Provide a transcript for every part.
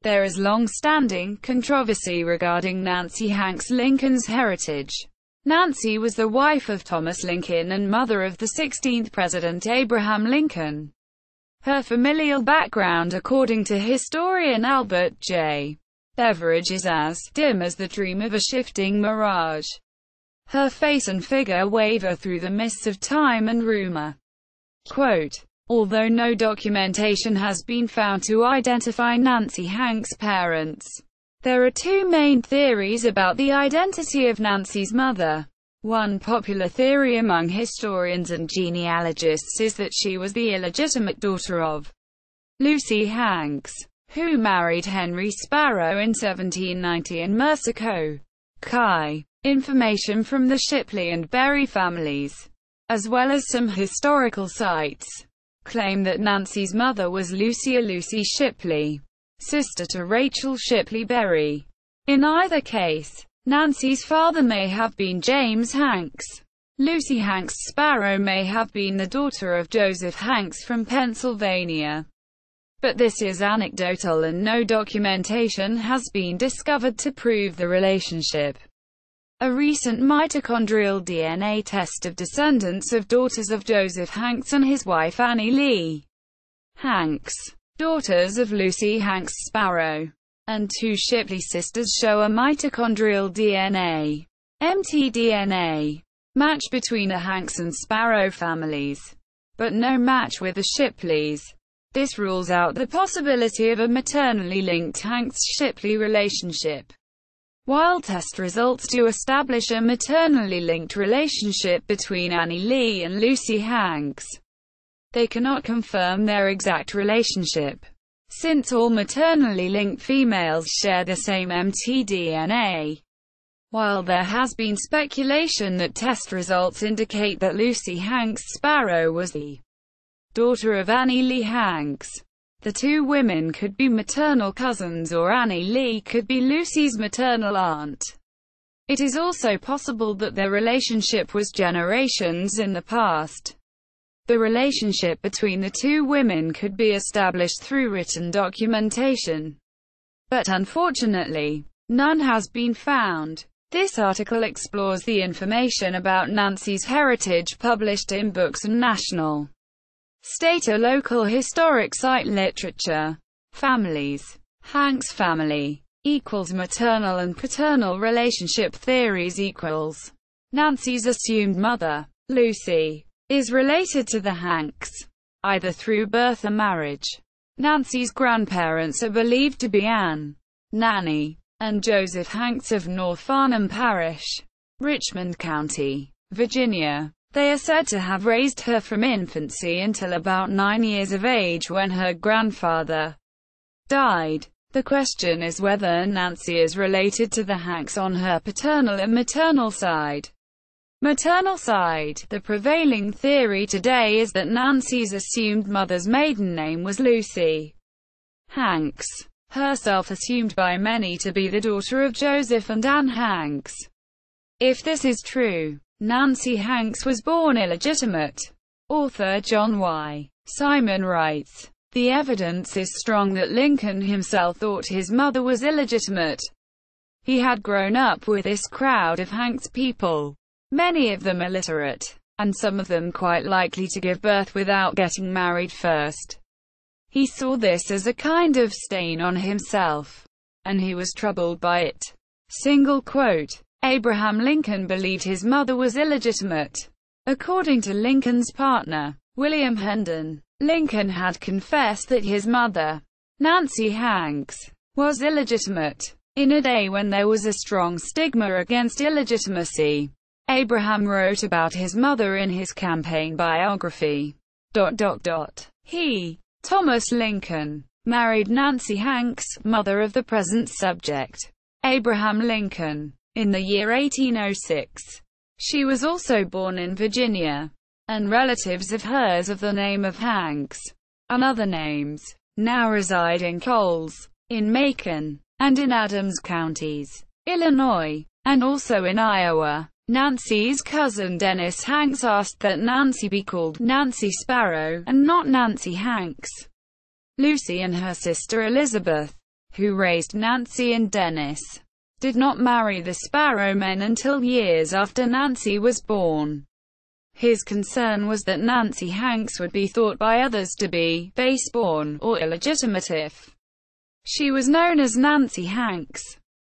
There is long-standing controversy regarding Nancy Hanks Lincoln's heritage. Nancy was the wife of Thomas Lincoln and mother of the 16th President Abraham Lincoln. Her familial background, according to historian Albert J. Beveridge, is as dim as the dream of a shifting mirage. Her face and figure waver through the mists of time and rumor. Quote, although no documentation has been found to identify Nancy Hanks' parents, there are two main theories about the identity of Nancy's mother. One popular theory among historians and genealogists is that she was the illegitimate daughter of Lucey Hanks, who married Henry Sparrow in 1790, and Mercer Co. Information from the Shipley and Berry families, as well as some historical sites, claim that Nancy's mother was Lucey Shipley, sister to Rachel Shipley Berry. In either case, Nancy's father may have been James Hanks. Lucey Hanks Sparrow may have been the daughter of Joseph Hanks from Pennsylvania. But this is anecdotal and no documentation has been discovered to prove the relationship. A recent mitochondrial DNA test of descendants of daughters of Joseph Hanks and his wife Annie Lee Hanks, daughters of Lucey Hanks Sparrow, and two Shipley sisters show a mitochondrial DNA (mtDNA) match between the Hanks and Sparrow families, but no match with the Shipleys. This rules out the possibility of a maternally linked Hanks-Shipley relationship. While test results do establish a maternally linked relationship between Annie Lee and Lucey Hanks, they cannot confirm their exact relationship, since all maternally linked females share the same mtDNA. While there has been speculation that test results indicate that Lucey Hanks Sparrow was the daughter of Annie Lee Hanks, the two women could be maternal cousins, or Annie Lee could be Lucey's maternal aunt. It is also possible that their relationship was generations in the past. The relationship between the two women could be established through written documentation, but unfortunately, none has been found. This article explores the information about Nancy's heritage published in books and national, state or local historic site literature. Families. Hanks family equals maternal and paternal relationship theories equals Nancy's assumed mother, Lucey, is related to the Hanks, either through birth or marriage. Nancy's grandparents are believed to be Anne, Nanny, and Joseph Hanks of North Farnham Parish, Richmond County, Virginia. They are said to have raised her from infancy until about 9 years of age when her grandfather died. The question is whether Nancy is related to the Hanks on her paternal and maternal side. Maternal side. The prevailing theory today is that Nancy's assumed mother's maiden name was Lucey Hanks, herself assumed by many to be the daughter of Joseph and Anne Hanks. If this is true, Nancy Hanks was born illegitimate. Author John Y. Simon writes, the evidence is strong that Lincoln himself thought his mother was illegitimate. He had grown up with this crowd of Hanks people, many of them illiterate, and some of them quite likely to give birth without getting married first. He saw this as a kind of stain on himself, and he was troubled by it. Single quote. Abraham Lincoln believed his mother was illegitimate. According to Lincoln's partner, William Hendon, Lincoln had confessed that his mother, Nancy Hanks, was illegitimate. In a day when there was a strong stigma against illegitimacy, Abraham wrote about his mother in his campaign biography. He, Thomas Lincoln, married Nancy Hanks, mother of the present subject, Abraham Lincoln, in the year 1806. She was also born in Virginia, and relatives of hers of the name of Hanks, and other names, now reside in Coles, in Macon, and in Adams counties, Illinois, and also in Iowa. Nancy's cousin Dennis Hanks asked that Nancy be called Nancy Sparrow, and not Nancy Hanks. Lucey and her sister Elizabeth, who raised Nancy and Dennis, did not marry the Sparrow men until years after Nancy was born. His concern was that Nancy Hanks would be thought by others to be base-born or illegitimate if she was known as Nancy Hanks.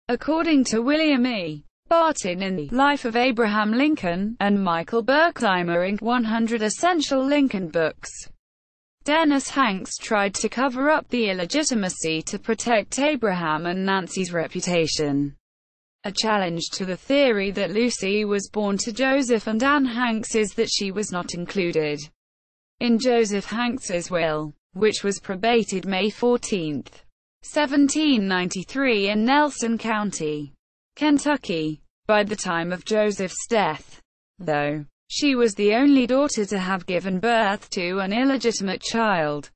According to William E. Barton in The Life of Abraham Lincoln, and Michael Berkheimer in 100 Essential Lincoln Books, Dennis Hanks tried to cover up the illegitimacy to protect Abraham and Nancy's reputation. A challenge to the theory that Lucey was born to Joseph and Anne Hanks is that she was not included in Joseph Hanks's will, which was probated May 14, 1793 in Nelson County, Kentucky. By the time of Joseph's death, though, she was the only daughter to have given birth to an illegitimate child,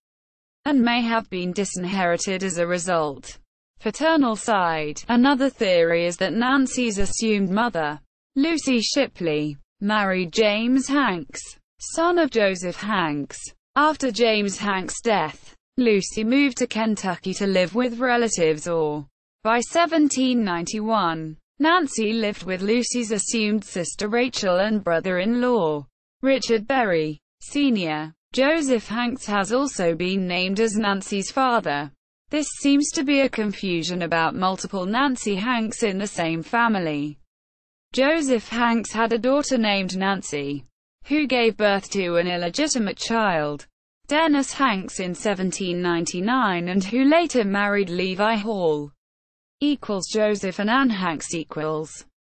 and may have been disinherited as a result. Paternal side. Another theory is that Nancy's assumed mother, Lucey Shipley, married James Hanks, son of Joseph Hanks. After James Hanks' death, Lucey moved to Kentucky to live with relatives or, by 1791, Nancy lived with Lucey's assumed sister Rachel and brother-in-law, Richard Berry, Sr. Joseph Hanks has also been named as Nancy's father. This seems to be a confusion about multiple Nancy Hanks in the same family. Joseph Hanks had a daughter named Nancy, who gave birth to an illegitimate child, Dennis Hanks, in 1799 and who later married Levi Hall. Joseph and Anne Hanks .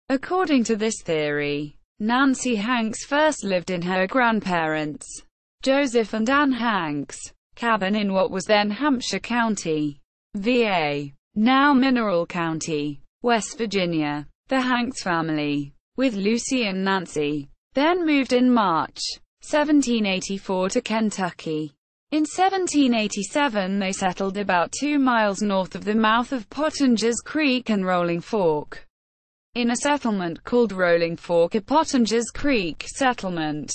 According to this theory, Nancy Hanks first lived in her grandparents', Joseph and Anne Hanks' cabin in what was then Hampshire County, VA, now Mineral County, West Virginia. The Hanks family, with Lucey and Nancy, then moved in March 1784 to Kentucky. In 1787 they settled about 2 miles north of the mouth of Pottinger's Creek and Rolling Fork, in a settlement called Rolling Fork, a Pottinger's Creek settlement,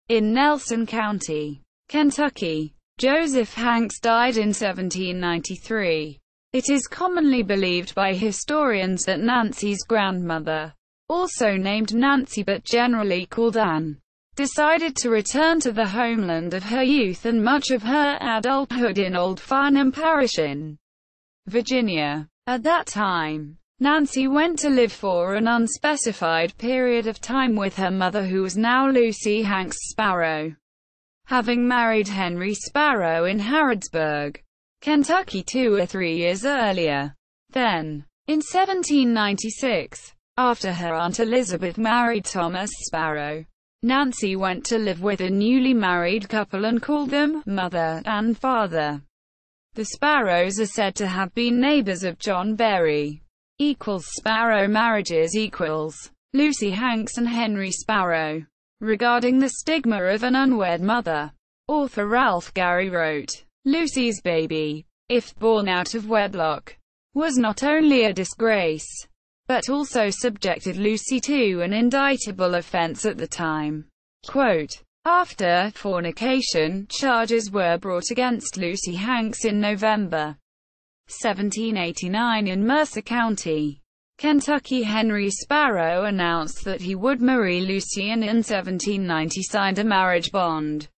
in Nelson County, Kentucky. Joseph Hanks died in 1793. It is commonly believed by historians that Nancy's grandmother, also named Nancy but generally called Anne, decided to return to the homeland of her youth and much of her adulthood in Old Farnham Parish in Virginia. At that time, Nancy went to live for an unspecified period of time with her mother, who was now Lucey Hanks Sparrow, having married Henry Sparrow in Harrodsburg, Kentucky 2 or 3 years earlier. Then, in 1796, after her Aunt Elizabeth married Thomas Sparrow, Nancy went to live with a newly married couple and called them mother and father. The Sparrows are said to have been neighbors of John Berry. Sparrow marriages Lucey Hanks and Henry Sparrow. Regarding the stigma of an unwed mother, author Ralph Gary wrote, "Lucey's baby, if born out of wedlock, was not only a disgrace, but also subjected Lucey to an indictable offense at the time." Quote, after fornication, charges were brought against Lucey Hanks in November 1789 in Mercer County, Kentucky. Henry Sparrow announced that he would marry Lucey and in 1790 signed a marriage bond.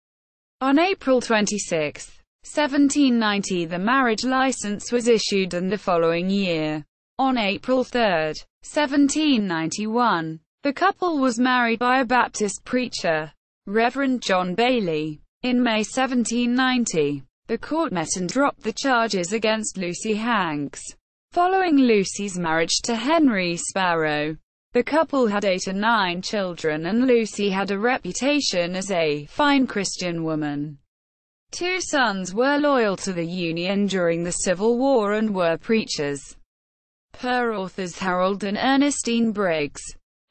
On April 26, 1790 the marriage license was issued, and the following year, on April 3, 1791, the couple was married by a Baptist preacher, Reverend John Bailey. In May 1790, the court met and dropped the charges against Lucey Hanks. Following Lucey's marriage to Henry Sparrow, the couple had 8 or 9 children, and Lucey had a reputation as a fine Christian woman. 2 sons were loyal to the Union during the Civil War and were preachers, per authors Harold and Ernestine Briggs.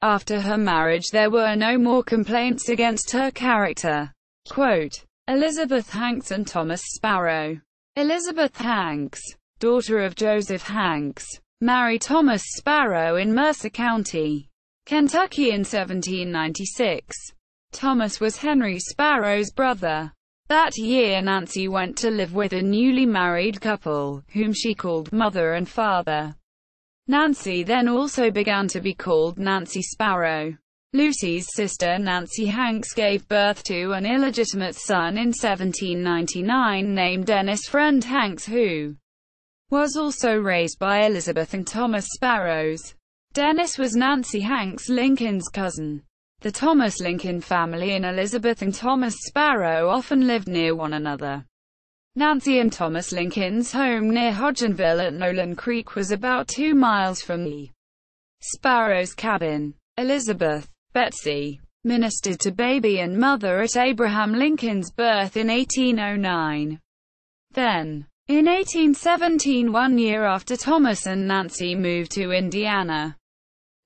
After her marriage there were no more complaints against her character. Quote, Elizabeth Hanks and Thomas Sparrow. Elizabeth Hanks, daughter of Joseph Hanks, married Thomas Sparrow in Mercer County, Kentucky in 1796. Thomas was Henry Sparrow's brother. That year Nancy went to live with a newly married couple, whom she called mother and father. Nancy then also began to be called Nancy Sparrow. Lucey's sister Nancy Hanks gave birth to an illegitimate son in 1799 named Dennis Friend Hanks, who was also raised by Elizabeth and Thomas Sparrows. Dennis was Nancy Hanks Lincoln's cousin. The Thomas Lincoln family and Elizabeth and Thomas Sparrow often lived near one another. Nancy and Thomas Lincoln's home near Hodgenville at Nolan Creek was about 2 miles from the Sparrows' cabin. Elizabeth, Betsy, ministered to baby and mother at Abraham Lincoln's birth in 1809. Then, in 1817, 1 year after Thomas and Nancy moved to Indiana,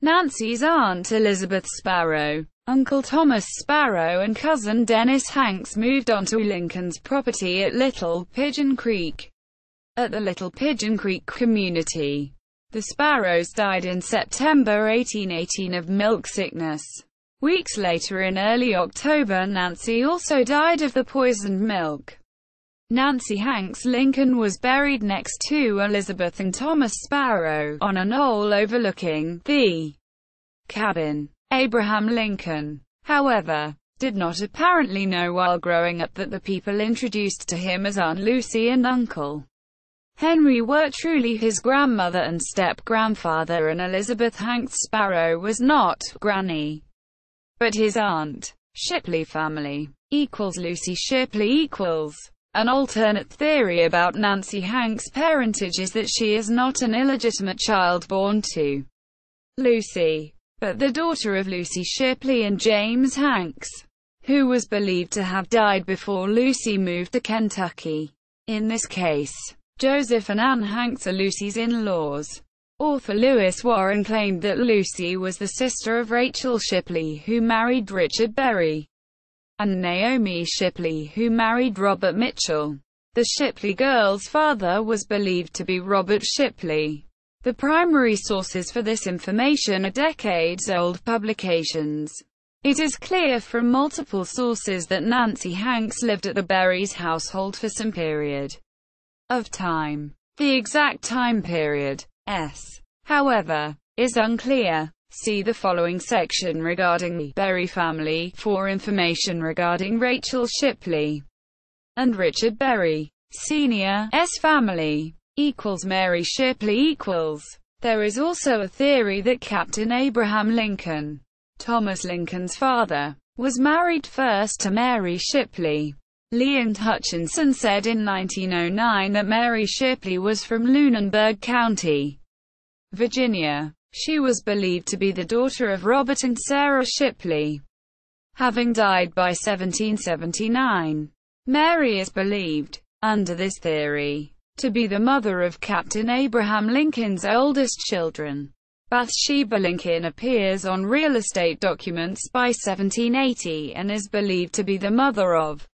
Nancy's aunt Elizabeth Sparrow, Uncle Thomas Sparrow and cousin Dennis Hanks moved onto Lincoln's property at Little Pigeon Creek. At the Little Pigeon Creek community, the Sparrows died in September 1818 of milk sickness. Weeks later, in early October, Nancy also died of the poisoned milk. Nancy Hanks Lincoln was buried next to Elizabeth and Thomas Sparrow, on a knoll overlooking the cabin. Abraham Lincoln, however, did not apparently know while growing up that the people introduced to him as Aunt Lucy and Uncle Henry were truly his grandmother and step-grandfather, and Elizabeth Hanks Sparrow was not Granny, but his aunt. Shipley family equals Lucey Shipley equals. An alternate theory about Nancy Hanks' parentage is that she is not an illegitimate child born to Lucey, but the daughter of Lucey Shipley and James Hanks, who was believed to have died before Lucey moved to Kentucky. In this case, Joseph and Anne Hanks are Lucey's in-laws. Author Lewis Warren claimed that Lucey was the sister of Rachel Shipley, who married Richard Berry, and Naomi Shipley, who married Robert Mitchell. The Shipley girl's father was believed to be Robert Shipley. The primary sources for this information are decades-old publications. It is clear from multiple sources that Nancy Hanks lived at the Berry's household for some period of time. The exact time period, however, is unclear. See the following section regarding the Berry family for information regarding Rachel Shipley and Richard Berry. Senior's family equals Mary Shipley equals. There is also a theory that Captain Abraham Lincoln, Thomas Lincoln's father, was married first to Mary Shipley. Leon Hutchinson said in 1909 that Mary Shipley was from Lunenburg County, Virginia. She was believed to be the daughter of Robert and Sarah Shipley, having died by 1779. Mary is believed, under this theory, to be the mother of Captain Abraham Lincoln's oldest children. Bathsheba Lincoln appears on real estate documents by 1780 and is believed to be the mother of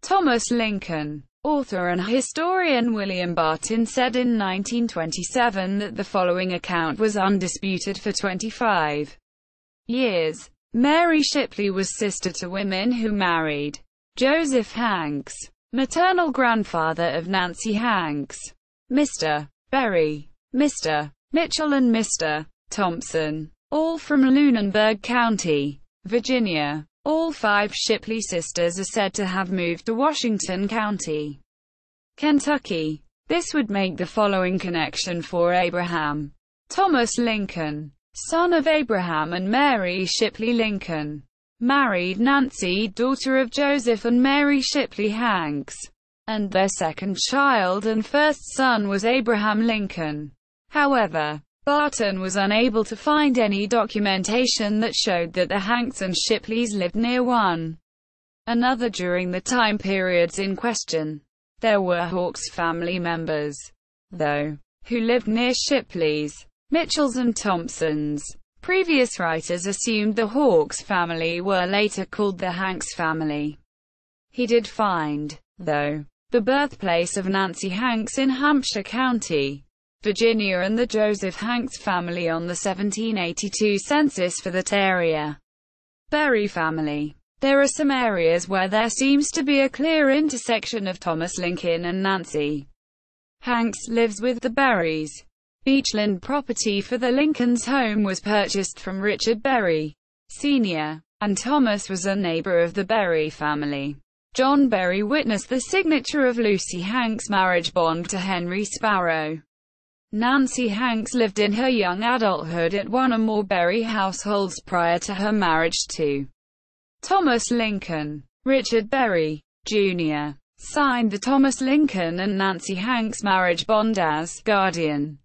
Thomas Lincoln. Author and historian William Barton said in 1927 that the following account was undisputed for 25 years. Mary Shipley was sister to women who married Joseph Hanks, maternal grandfather of Nancy Hanks, Mr. Berry, Mr. Mitchell and Mr. Thompson, all from Lunenburg County, Virginia. All 5 Shipley sisters are said to have moved to Washington County, Kentucky. This would make the following connection for Abraham Thomas Lincoln, son of Abraham and Mary Shipley Lincoln, married Nancy, daughter of Joseph and Mary Shipley Hanks, and their second child and first son was Abraham Lincoln. However, Barton was unable to find any documentation that showed that the Hanks and Shipleys lived near one another during the time periods in question. There were Hawks family members, though, who lived near Shipleys, Mitchells and Thompsons. Previous writers assumed the Hawks family were later called the Hanks family. He did find, though, the birthplace of Nancy Hanks in Hampshire County, Virginia, and the Joseph Hanks family on the 1782 census for that area. Berry family There are some areas where there seems to be a clear intersection of Thomas Lincoln and Nancy Hanks lives with the Berrys. Beachland property for the Lincolns' home was purchased from Richard Berry, Sr., and Thomas was a neighbor of the Berry family. John Berry witnessed the signature of Lucey Hanks' marriage bond to Henry Sparrow. Nancy Hanks lived in her young adulthood at one or more Berry households prior to her marriage to Thomas Lincoln. Richard Berry, Jr. signed the Thomas Lincoln and Nancy Hanks marriage bond as guardian.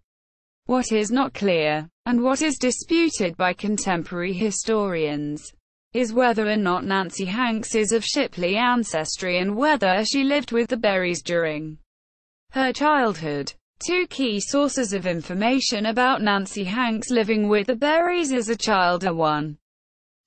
What is not clear, and what is disputed by contemporary historians, is whether or not Nancy Hanks is of Shipley ancestry and whether she lived with the Berrys during her childhood. Two key sources of information about Nancy Hanks living with the Berrys as a child are 1.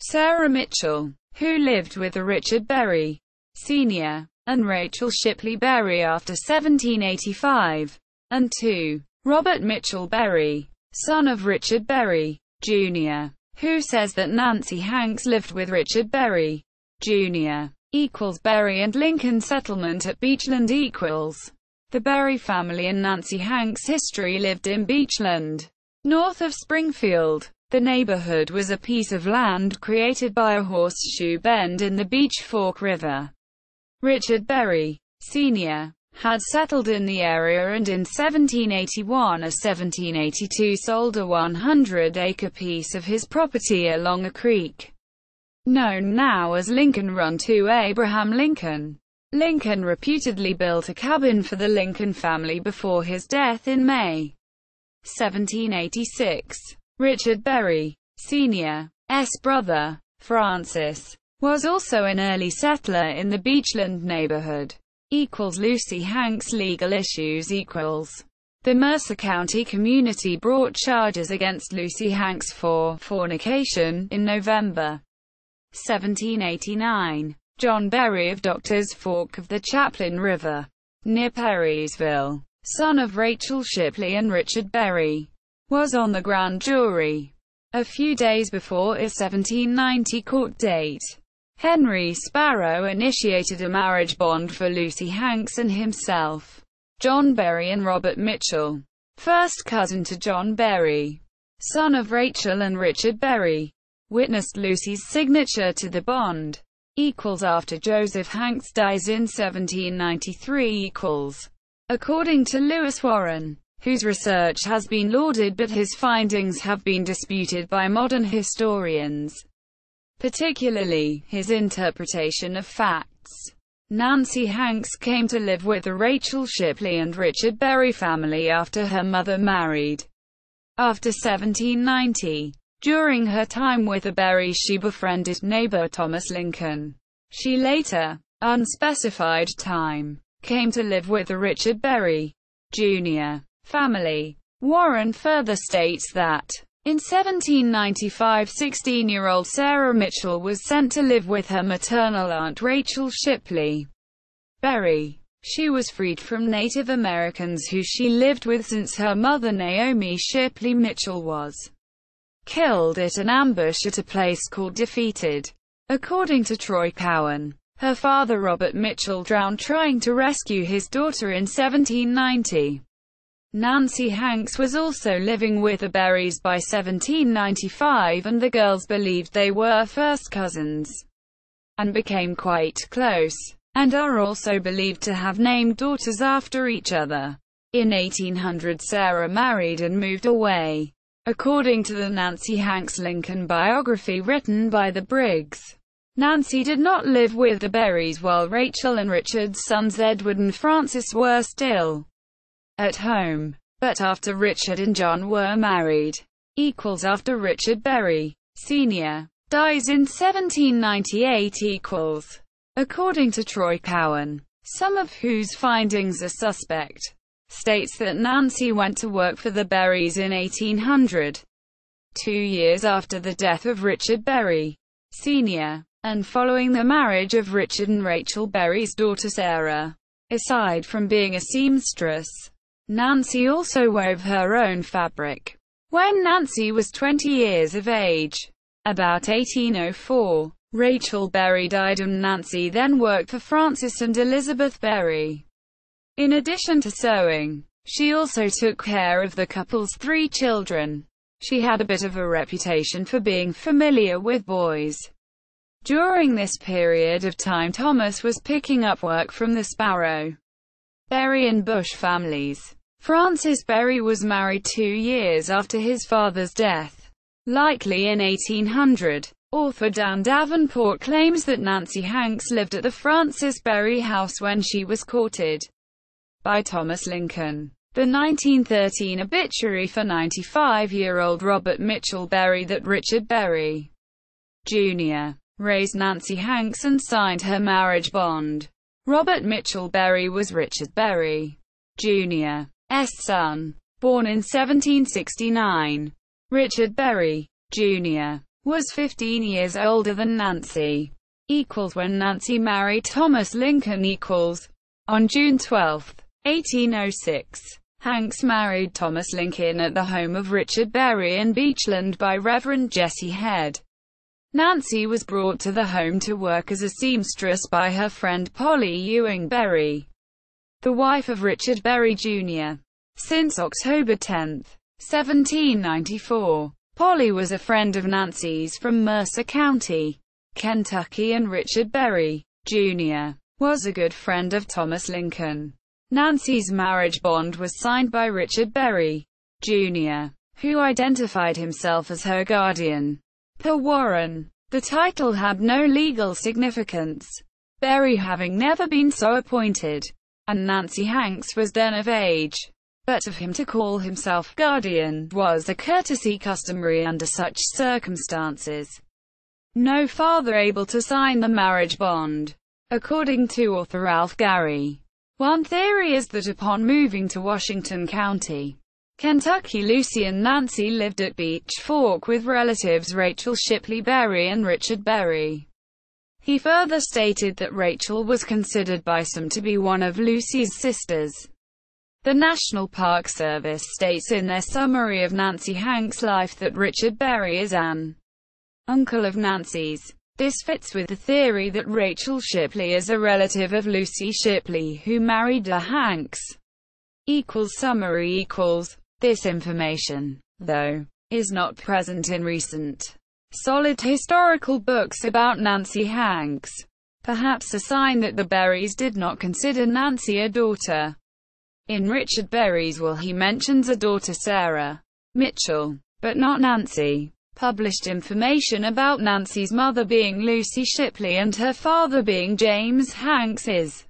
Sarah Mitchell, who lived with Richard Berry, Sr., and Rachel Shipley Berry after 1785, and 2. Robert Mitchell Berry, son of Richard Berry, Jr., who says that Nancy Hanks lived with Richard Berry, Jr. Berry and Lincoln settlement at Beachland equals. The Berry family and Nancy Hanks' history lived in Beachland, north of Springfield. The neighborhood was a piece of land created by a horseshoe bend in the Beach Fork River. Richard Berry, Sr., had settled in the area and in 1781 or 1782 sold a 100-acre piece of his property along a creek, known now as Lincoln Run, to Abraham Lincoln. Lincoln reputedly built a cabin for the Lincoln family before his death in May 1786. Richard Berry, Sr.'s brother, Francis, was also an early settler in the Beachland neighborhood. Lucey Hanks legal issues equals. The Mercer County community brought charges against Lucey Hanks for fornication in November 1789. John Berry of Doctors Fork of the Chaplain River, near Perrysville, son of Rachel Shipley and Richard Berry, was on the grand jury. A few days before a 1790 court date, Henry Sparrow initiated a marriage bond for Lucey Hanks and himself. John Berry and Robert Mitchell, first cousin to John Berry, son of Rachel and Richard Berry, witnessed Lucey's signature to the bond. After Joseph Hanks dies in 1793 . According to Lewis Warren, whose research has been lauded but his findings have been disputed by modern historians, particularly his interpretation of facts. Nancy Hanks came to live with the Rachel Shipley and Richard Berry family after her mother married. After 1790, during her time with the Berrys, she befriended neighbor Thomas Lincoln. She later, unspecified time, came to live with the Richard Berry, Jr. family. Warren further states that, in 1795, 16-year-old Sarah Mitchell was sent to live with her maternal aunt Rachel Shipley Berry. She was freed from Native Americans who she lived with since her mother Naomi Shipley Mitchell was killed at an ambush at a place called Defeated. According to Troy Cowan, her father Robert Mitchell drowned trying to rescue his daughter in 1790. Nancy Hanks was also living with the Berrys by 1795 and the girls believed they were first cousins and became quite close, and are also believed to have named daughters after each other. In 1800 Sarah married and moved away. According to the Nancy Hanks Lincoln biography written by the Briggs, Nancy did not live with the Berrys while Rachel and Richard's sons Edward and Francis were still at home. But after Richard and John were married, after Richard Berry, Sr. dies in 1798 . According to Troy Cowan, some of whose findings are suspect, states that Nancy went to work for the Berrys in 1800, 2 years after the death of Richard Berry, Sr., and following the marriage of Richard and Rachel Berry's daughter Sarah. Aside from being a seamstress, Nancy also wove her own fabric. When Nancy was 20 years of age, about 1804, Rachel Berry died and Nancy then worked for Francis and Elizabeth Berry. In addition to sewing, she also took care of the couple's 3 children. She had a bit of a reputation for being familiar with boys. During this period of time, Thomas was picking up work from the Sparrow, Berry and Bush families. Francis Berry was married 2 years after his father's death, likely in 1800. Author Dan Davenport claims that Nancy Hanks lived at the Francis Berry house when she was courted by Thomas Lincoln. The 1913 obituary for 95-year-old Robert Mitchell Berry that Richard Berry, Jr. raised Nancy Hanks and signed her marriage bond. Robert Mitchell Berry was Richard Berry, Jr.'s son. Born in 1769, Richard Berry, Jr. was 15 years older than Nancy. When Nancy married Thomas Lincoln. On June 12, 1806, Hanks married Thomas Lincoln at the home of Richard Berry in Beachland by Reverend Jesse Head. Nancy was brought to the home to work as a seamstress by her friend Polly Ewing Berry, the wife of Richard Berry, Jr. Since October 10, 1794, Polly was a friend of Nancy's from Mercer County, Kentucky, and Richard Berry, Jr. was a good friend of Thomas Lincoln. Nancy's marriage bond was signed by Richard Berry, Jr., who identified himself as her guardian. Per Warren, the title had no legal significance, Berry having never been so appointed, and Nancy Hanks was then of age. But of him to call himself guardian was a courtesy customary under such circumstances. No father able to sign the marriage bond. According to author Ralph Gary, one theory is that upon moving to Washington County, Kentucky, Lucey and Nancy lived at Beech Fork with relatives Rachel Shipley Berry and Richard Berry. He further stated that Rachel was considered by some to be one of Lucey's sisters. The National Park Service states in their summary of Nancy Hanks' life that Richard Berry is an uncle of Nancy's. This fits with the theory that Rachel Shipley is a relative of Lucey Shipley who married a Hanks. Summary equals. This information, though, is not present in recent, solid historical books about Nancy Hanks. Perhaps a sign that the Berrys did not consider Nancy a daughter. In Richard Berry's will he mentions a daughter Sarah Mitchell, but not Nancy. Published information about Nancy's mother being Lucey Shipley and her father being James Hanks is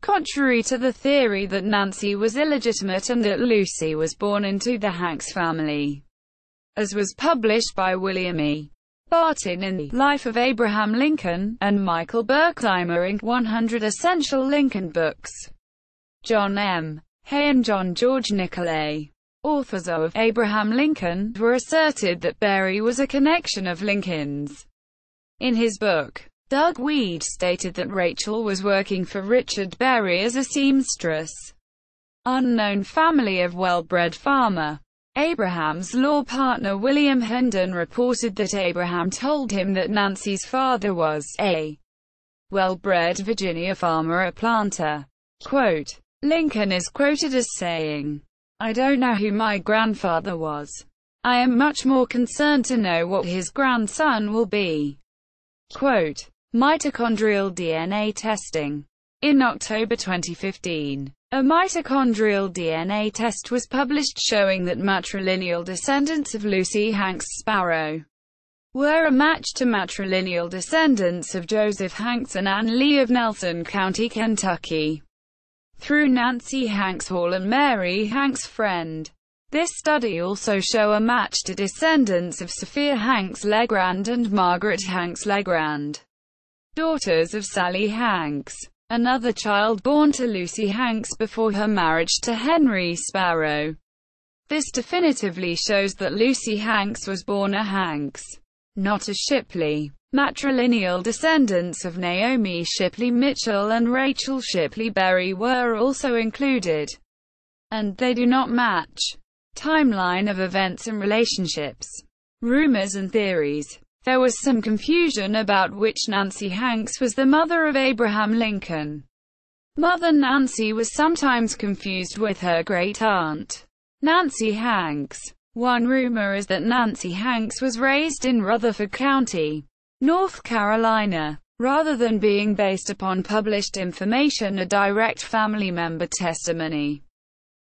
contrary to the theory that Nancy was illegitimate and that Lucey was born into the Hanks family, as was published by William E. Barton in The Life of Abraham Lincoln, and Michael Berkheimer in 100 Essential Lincoln Books. John M. Hay and John George Nicolay, authors of Abraham Lincoln, were asserted that Berry was a connection of Lincoln's. In his book, Doug Weed stated that Rachel was working for Richard Berry as a seamstress. Unknown family of well-bred farmer. Abraham's law partner William Hendon reported that Abraham told him that Nancy's father was a well-bred Virginia farmer, a planter. Quote, Lincoln is quoted as saying, "I don't know who my grandfather was. I am much more concerned to know what his grandson will be." Quote, mitochondrial DNA testing. In October 2015, a mitochondrial DNA test was published showing that matrilineal descendants of Lucey Hanks Sparrow were a match to matrilineal descendants of Joseph Hanks and Anne Lee of Nelson County, Kentucky, through Nancy Hanks Hall and Mary Hanks' friend. This study also show a match to descendants of Sophia Hanks Legrand and Margaret Hanks Legrand, daughters of Sally Hanks, another child born to Lucey Hanks before her marriage to Henry Sparrow. This definitively shows that Lucey Hanks was born a Hanks, not a Shipley. Matrilineal descendants of Naomi Shipley Mitchell and Rachel Shipley Berry were also included, and they do not match. Timeline of events and relationships. Rumors and theories. There was some confusion about which Nancy Hanks was the mother of Abraham Lincoln. Mother Nancy was sometimes confused with her great-aunt, Nancy Hanks. One rumor is that Nancy Hanks was raised in Rutherford County, North Carolina. Rather than being based upon published information or direct family member testimony.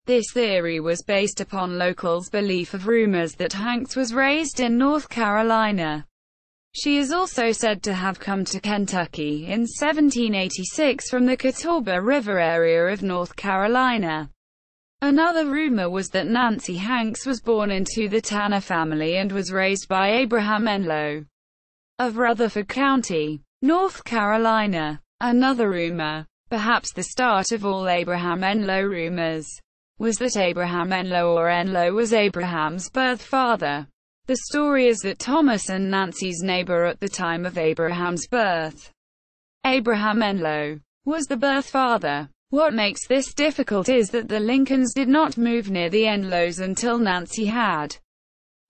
This theory was based upon locals' belief of rumors that Hanks was raised in North Carolina. She is also said to have come to Kentucky in 1786 from the Catawba River area of North Carolina. Another rumor was that Nancy Hanks was born into the Tanner family and was raised by Abraham Enlow of Rutherford County, North Carolina. Another rumor, perhaps the start of all Abraham Enlow rumors, was that Abraham Enlow or Enlow was Abraham's birth father. The story is that Thomas and Nancy's neighbor at the time of Abraham's birth, Abraham Enlow, was the birth father. What makes this difficult is that the Lincolns did not move near the Enlows until Nancy had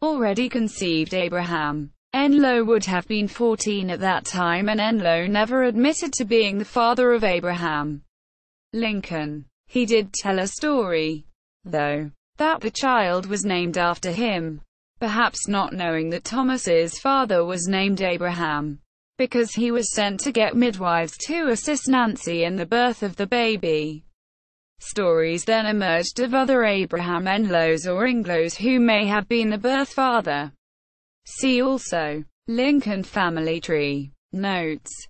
already conceived Abraham. Enlow would have been 14 at that time, and Enlow never admitted to being the father of Abraham Lincoln. He did tell a story, though, that the child was named after him, perhaps not knowing that Thomas's father was named Abraham, because he was sent to get midwives to assist Nancy in the birth of the baby. Stories then emerged of other Abraham Enlows or Inglows who may have been the birth father. See also Lincoln family tree. Notes